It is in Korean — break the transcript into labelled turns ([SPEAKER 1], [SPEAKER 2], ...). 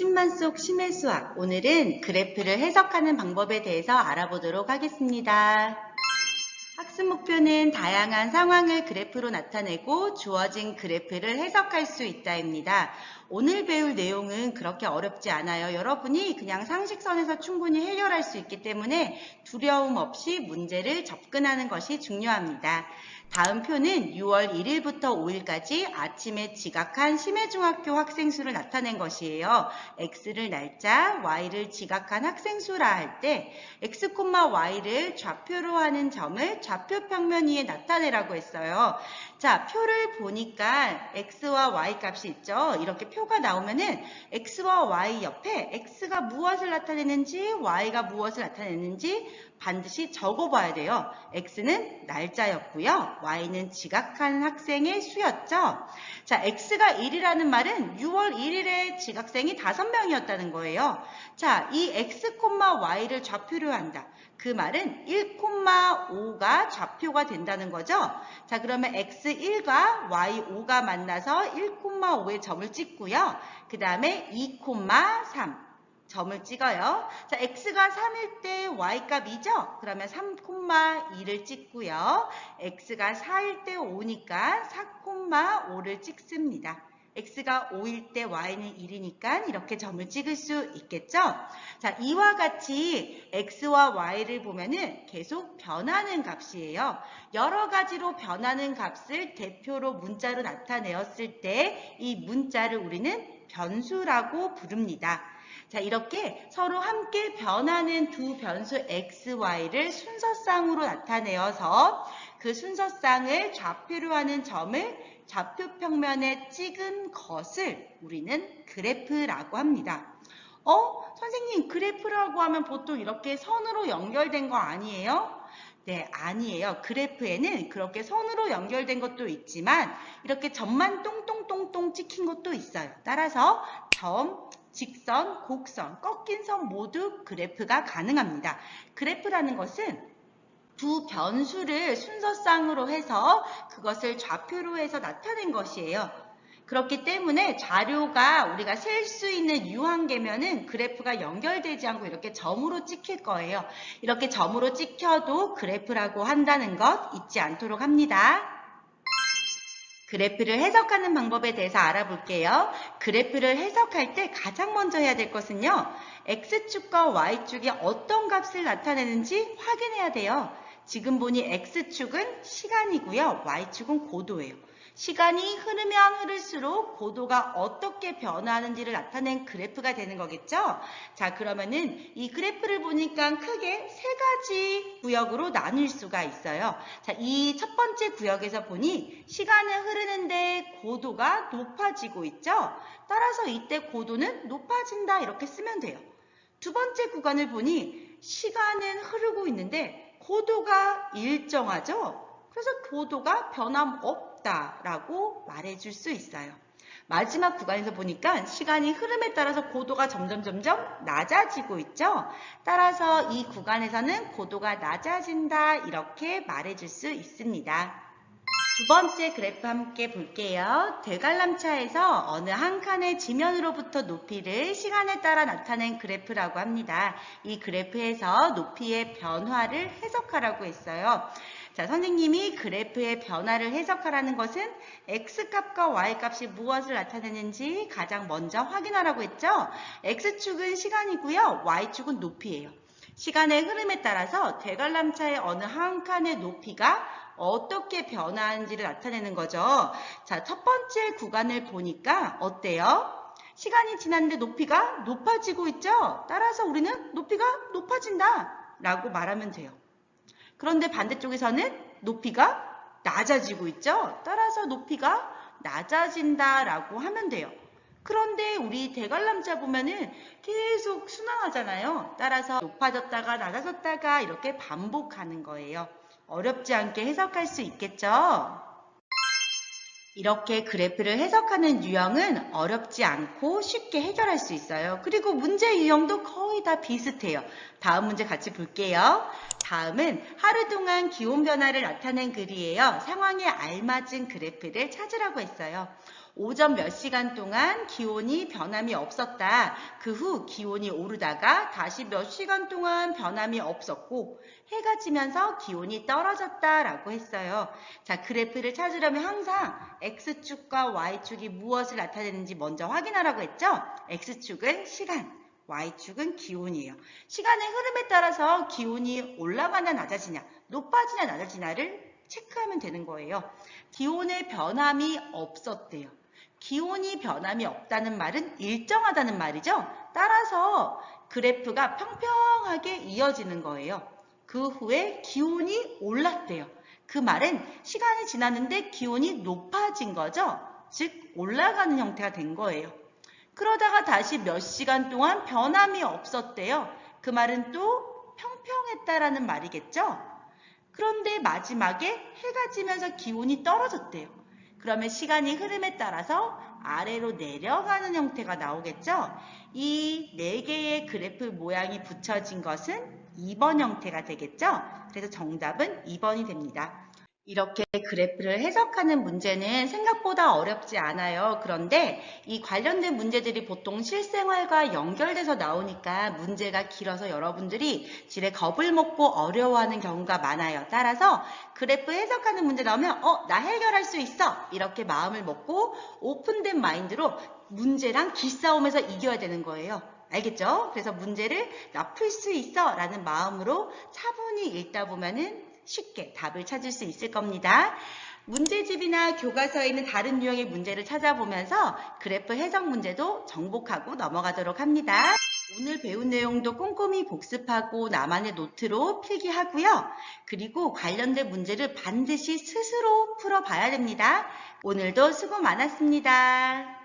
[SPEAKER 1] 10만 속 심해 수학. 오늘은 그래프를 해석하는 방법에 대해서 알아보도록 하겠습니다. 학습 목표는 다양한 상황을 그래프로 나타내고 주어진 그래프를 해석할 수 있다입니다. 오늘 배울 내용은 그렇게 어렵지 않아요. 여러분이 그냥 상식선에서 충분히 해결할 수 있기 때문에 두려움 없이 문제를 접근하는 것이 중요합니다. 다음 표는 6월 1일부터 5일까지 아침에 지각한 심해중학교 학생 수를 나타낸 것이에요. X를 날짜, Y를 지각한 학생 수라 할 때 X, Y를 좌표로 하는 점을 좌표 평면 위에 나타내라고 했어요. 자, 표를 보니까 X와 Y 값이 있죠. 이렇게 표가 나오면은 X와 Y 옆에 X가 무엇을 나타내는지 Y가 무엇을 나타내는지 반드시 적어봐야 돼요. X는 날짜였고요. Y는 지각한 학생의 수였죠. 자, X가 1이라는 말은 6월 1일에 지각생이 5명이었다는 거예요. 자, 이 X, Y를 좌표로 한다. 그 말은 1,5가 좌표가 된다는 거죠. 자, 그러면 X1과 Y5가 만나서 1,5의 점을 찍고요. 그 다음에 2,3 점을 찍어요. 자, X가 3일 때 Y값이죠? 그러면 3,2를 찍고요. X가 4일 때 5니까 4,5를 찍습니다. X가 5일 때 Y는 1이니까 이렇게 점을 찍을 수 있겠죠? 자, 이와 같이 X와 Y를 보면은 계속 변하는 값이에요. 여러 가지로 변하는 값을 대표로 문자로 나타내었을 때 이 문자를 우리는 변수라고 부릅니다. 자, 이렇게 서로 함께 변하는 두 변수 x, y를 순서쌍으로 나타내어서 그 순서쌍을 좌표로 하는 점을 좌표 평면에 찍은 것을 우리는 그래프라고 합니다. 선생님, 그래프라고 하면 보통 이렇게 선으로 연결된 거 아니에요? 네, 아니에요. 그래프에는 그렇게 선으로 연결된 것도 있지만 이렇게 점만 똥똥똥똥 찍힌 것도 있어요. 따라서 점, 직선, 곡선, 꺾인 선 모두 그래프가 가능합니다. 그래프라는 것은 두 변수를 순서쌍으로 해서 그것을 좌표로 해서 나타낸 것이에요. 그렇기 때문에 자료가 우리가 셀 수 있는 유한계면은 그래프가 연결되지 않고 이렇게 점으로 찍힐 거예요. 이렇게 점으로 찍혀도 그래프라고 한다는 것 잊지 않도록 합니다. 그래프를 해석하는 방법에 대해서 알아볼게요. 그래프를 해석할 때 가장 먼저 해야 될 것은요. X축과 Y축이 어떤 값을 나타내는지 확인해야 돼요. 지금 보니 X축은 시간이고요. Y축은 고도예요. 시간이 흐르면 흐를수록 고도가 어떻게 변화하는지를 나타낸 그래프가 되는 거겠죠? 자, 그러면은 이 그래프를 보니까 크게 세 가지 구역으로 나눌 수가 있어요. 자, 이 첫 번째 구역에서 보니 시간은 흐르는데 고도가 높아지고 있죠? 따라서 이때 고도는 높아진다 이렇게 쓰면 돼요. 두 번째 구간을 보니 시간은 흐르고 있는데 고도가 일정하죠? 그래서 고도가 변함없다라고 말해줄 수 있어요. 마지막 구간에서 보니까 시간이 흐름에 따라서 고도가 점점 낮아지고 있죠. 따라서 이 구간에서는 고도가 낮아진다 이렇게 말해줄 수 있습니다. 두 번째 그래프 함께 볼게요. 대관람차에서 어느 한 칸의 지면으로부터 높이를 시간에 따라 나타낸 그래프라고 합니다. 이 그래프에서 높이의 변화를 해석하라고 했어요. 자, 선생님이 그래프의 변화를 해석하라는 것은 X값과 Y값이 무엇을 나타내는지 가장 먼저 확인하라고 했죠. X축은 시간이고요. Y축은 높이예요. 시간의 흐름에 따라서 대관람차의 어느 한 칸의 높이가 어떻게 변화하는지를 나타내는 거죠. 자, 첫 번째 구간을 보니까 어때요? 시간이 지났는데 높이가 높아지고 있죠? 따라서 우리는 높이가 높아진다 라고 말하면 돼요. 그런데 반대쪽에서는 높이가 낮아지고 있죠? 따라서 높이가 낮아진다 라고 하면 돼요. 그런데 우리 대관람차 보면은 계속 순환하잖아요. 따라서 높아졌다가 낮아졌다가 이렇게 반복하는 거예요. 어렵지 않게 해석할 수 있겠죠? 이렇게 그래프를 해석하는 유형은 어렵지 않고 쉽게 해결할 수 있어요. 그리고 문제 유형도 거의 다 비슷해요. 다음 문제 같이 볼게요. 다음은 하루 동안 기온 변화를 나타낸 글이에요. 상황에 알맞은 그래프를 찾으라고 했어요. 오전 몇 시간 동안 기온이 변함이 없었다. 그 후 기온이 오르다가 다시 몇 시간 동안 변함이 없었고 해가 지면서 기온이 떨어졌다라고 했어요. 자, 그래프를 찾으려면 항상 X축과 Y축이 무엇을 나타내는지 먼저 확인하라고 했죠? X축은 시간, Y축은 기온이에요. 시간의 흐름에 따라서 기온이 올라가냐 낮아지냐, 높아지냐 낮아지냐를 체크하면 되는 거예요. 기온의 변함이 없었대요. 기온이 변함이 없다는 말은 일정하다는 말이죠. 따라서 그래프가 평평하게 이어지는 거예요. 그 후에 기온이 올랐대요. 그 말은 시간이 지났는데 기온이 높아진 거죠. 즉 올라가는 형태가 된 거예요. 그러다가 다시 몇 시간 동안 변함이 없었대요. 그 말은 또 평평했다라는 말이겠죠. 그런데 마지막에 해가 지면서 기온이 떨어졌대요. 그러면 시간이 흐름에 따라서 아래로 내려가는 형태가 나오겠죠? 이 4개의 그래프 모양이 붙여진 것은 2번 형태가 되겠죠? 그래서 정답은 2번이 됩니다. 이렇게 그래프를 해석하는 문제는 생각보다 어렵지 않아요. 그런데 이 관련된 문제들이 보통 실생활과 연결돼서 나오니까 문제가 길어서 여러분들이 지레 겁을 먹고 어려워하는 경우가 많아요. 따라서 그래프 해석하는 문제 나오면 나 해결할 수 있어! 이렇게 마음을 먹고 오픈된 마인드로 문제랑 기싸움에서 이겨야 되는 거예요. 알겠죠? 그래서 문제를 나 풀 수 있어! 라는 마음으로 차분히 읽다 보면은 쉽게 답을 찾을 수 있을 겁니다. 문제집이나 교과서에 있는 다른 유형의 문제를 찾아보면서 그래프 해석 문제도 정복하고 넘어가도록 합니다. 오늘 배운 내용도 꼼꼼히 복습하고 나만의 노트로 필기하고요. 그리고 관련된 문제를 반드시 스스로 풀어봐야 됩니다. 오늘도 수고 많았습니다.